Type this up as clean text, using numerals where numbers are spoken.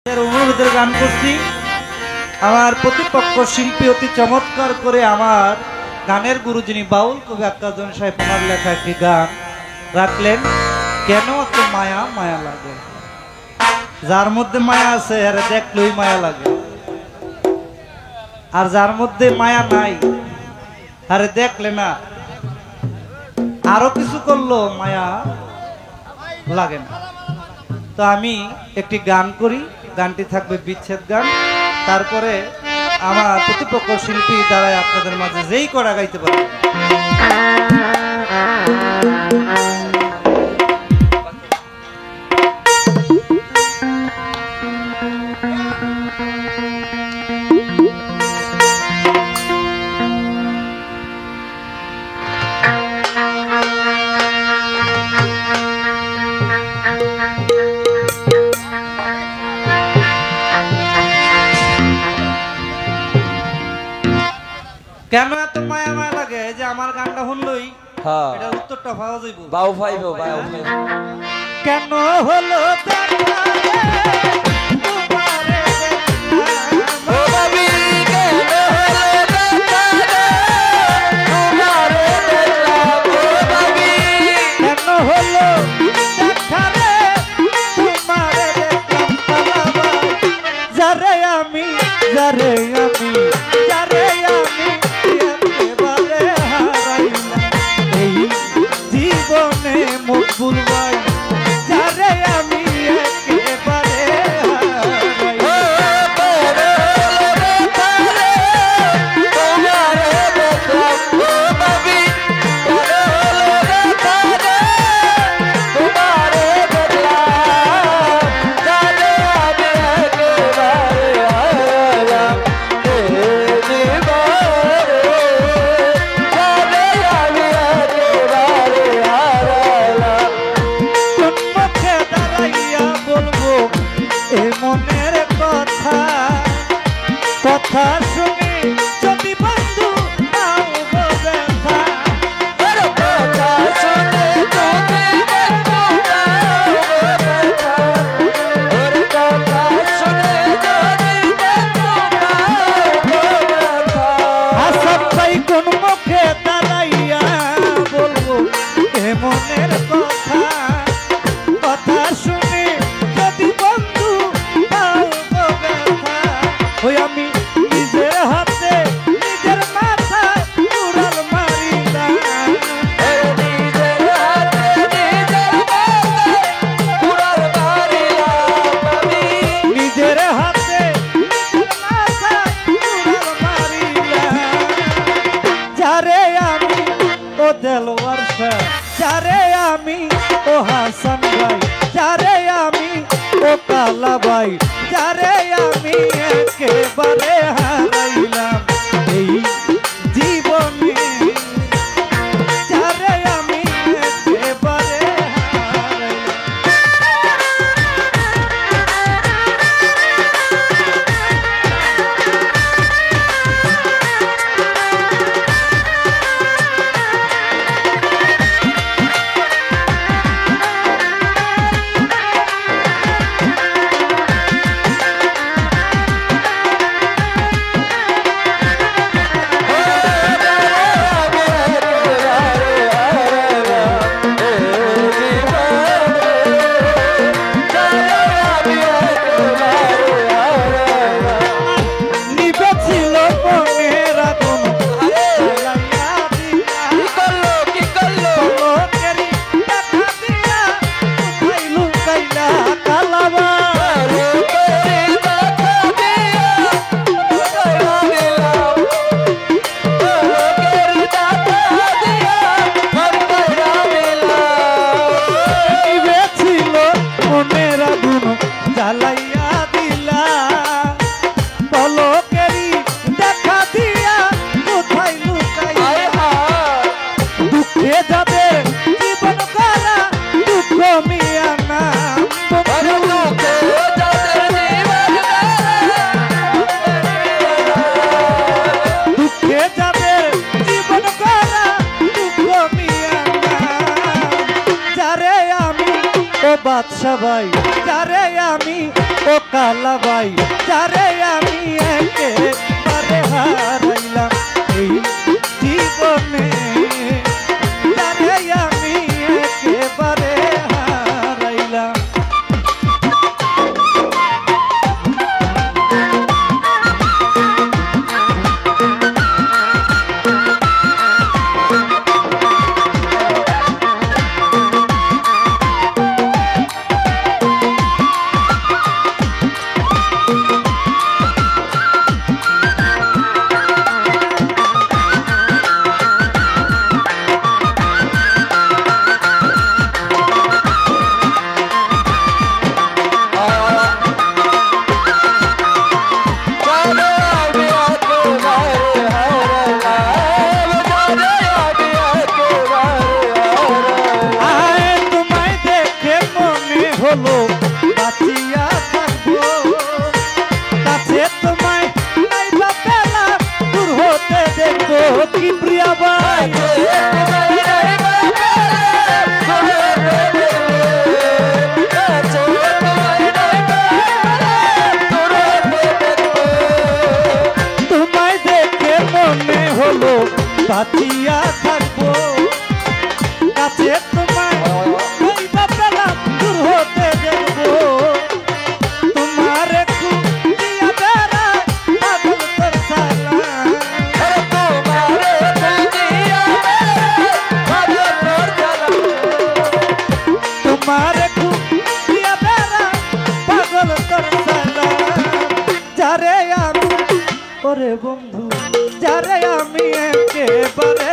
অনুরোধের গান করছি। আমার প্রতিপক্ষ শিল্পী অতি চমৎকার করে আমার গানের গুরু যিনি বাউল কবি আক্তারুজ্জামান সাহেব ওনার লেখা একটি গান রাখলেন, কেন এত মায়া মায়া লাগে। যার মধ্যে মায়া আছে আরে দেখলেই মায়া লাগে, আর যার মধ্যে মায়া নাই আরে দেখলে না আরো কিছু করলো মায়া লাগে না। তো আমি একটি গান করি, গানটি থাকবে বিচ্ছেদ গান। তারপরে আমার প্রতিপক্ষ শিল্পী দ্বারাই আপনাদের মাঝে যেই করা গাইতে পারে। কেন এত মায়া মায়া লাগে যে আমার গানটা শুনলই এটার উত্তরটা পাওয়া যাইব। বাউ ফাইবো বাউ ফাইবো। কেন হলো কথা শুনি যদি বন্ধু নাও ব্যথা, কথা শুনে যদি কথা শুনে যদি হাসান ভাই কোন মুখে দাঁড়াইয়া বলবো এ মনের কথা। কথা শুনে যদি বন্ধু নাও ব্যথা, ওই আমি নিজের হাতে নিজের মাথা উড়াল মারিলাম, নিজের হাতে নিজের মাথা উড়াল মারিলাম, নিজের হাতে নিজের মাথা উড়াল মারিলাম। যারে আমি ও দেলোয়ার শাহ, যারে আমি ও হাসান ভাই, যারে আমি ও কালা ভাই, যারে আমি একেবারে হারাইলাম এই জীবনে, যারে আমি একেবারে হারাইলাম। বাদশা ভাই, যারে আমি ও কালাবাই যারে আমি একেবারে হারাইলাম এই জীবনে, যারে আমি একেবারে হারাইলাম। হলো বাঁচিয়া থাকবো, কাছে তোমায় নাই বা পেলাম, দূর হতে দেখবো কি প্রিয়া ভাই। তোমায় দেখে মনে হলো বাঁচিয়া থাকবো, কাছে তোমায় নাই বা পেলাম, দূর হতে দেখবো তোমার একটু দিয়া বেড়া পাগল তোর সালা। তোমার একটু দিয়া বেড়া পাগল তোর সালা, যারে আমি ওরে বন্ধু যারে আমি একেবারে